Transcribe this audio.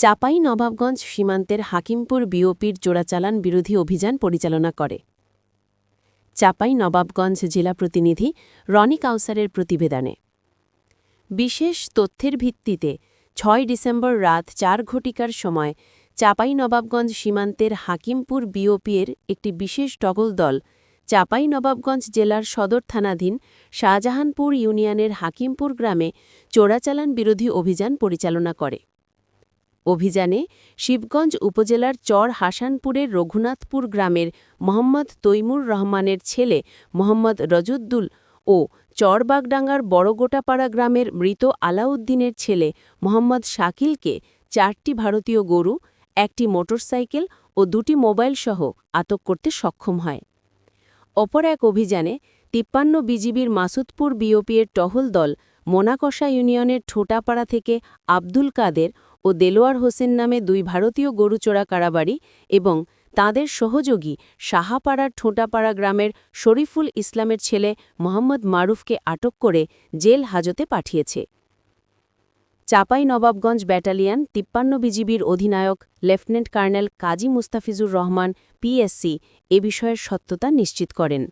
চাঁপাইনবাবগঞ্জ সীমান্তের হাকিমপুর বিওপির চোরাচালান বিরোধী অভিযান পরিচালনা করে। চাঁপাইনবাবগঞ্জ জেলা প্রতিনিধি রনি কাউসারের প্রতিবেদনে বিশেষ তথ্যের ভিত্তিতে ৬ ডিসেম্বর রাত ৪ ঘটিকার সময় চাঁপাইনবাবগঞ্জ সীমান্তের হাকিমপুর বিওপির একটি বিশেষ টগল দল চাঁপাইনবাবগঞ্জ জেলার সদর থানাধীন শাহজাহানপুর ইউনিয়নের হাকিমপুর গ্রামে চোরাচালান বিরোধী অভিযান পরিচালনা করে। অভিযানে শিবগঞ্জ উপজেলার চর হাসানপুরের রঘুনাথপুর গ্রামের মোহাম্মদ তৈমুর রহমানের ছেলে মোহাম্মদ রজুদ্দুল ও চরবাগডাঙ্গার বড়গোটাপাড়া গ্রামের মৃত আলাউদ্দিনের ছেলে মোহাম্মদ শাকিলকে ৪টি ভারতীয় গরু, একটি মোটরসাইকেল ও ২টি মোবাইলসহ আটক করতে সক্ষম হয়। অপর এক অভিযানে ৫৩ বিজিবির মাসুদপুর বিওপির টহল দল মোনাকষা ইউনিয়নের ঠোঁটাপাড়া থেকে আব্দুল কাদের ও দেলোয়ার হোসেন নামে ২ ভারতীয় গরু চোরা কারাবারি এবং তাঁদের সহযোগী সাহাপাড়ার ঠোঁটাপাড়া গ্রামের শরীফুল ইসলামের ছেলে মোহাম্মদ মারুফকে আটক করে জেল হাজতে পাঠিয়েছে। চাঁপাইনবাবগঞ্জ ব্যাটালিয়ন ৫৩ বিজিবির অধিনায়ক লেফটেন্যান্ট কর্নেল কাজী মুস্তাফিজুর রহমান পিএসসি এ বিষয়ের সত্যতা নিশ্চিত করেন।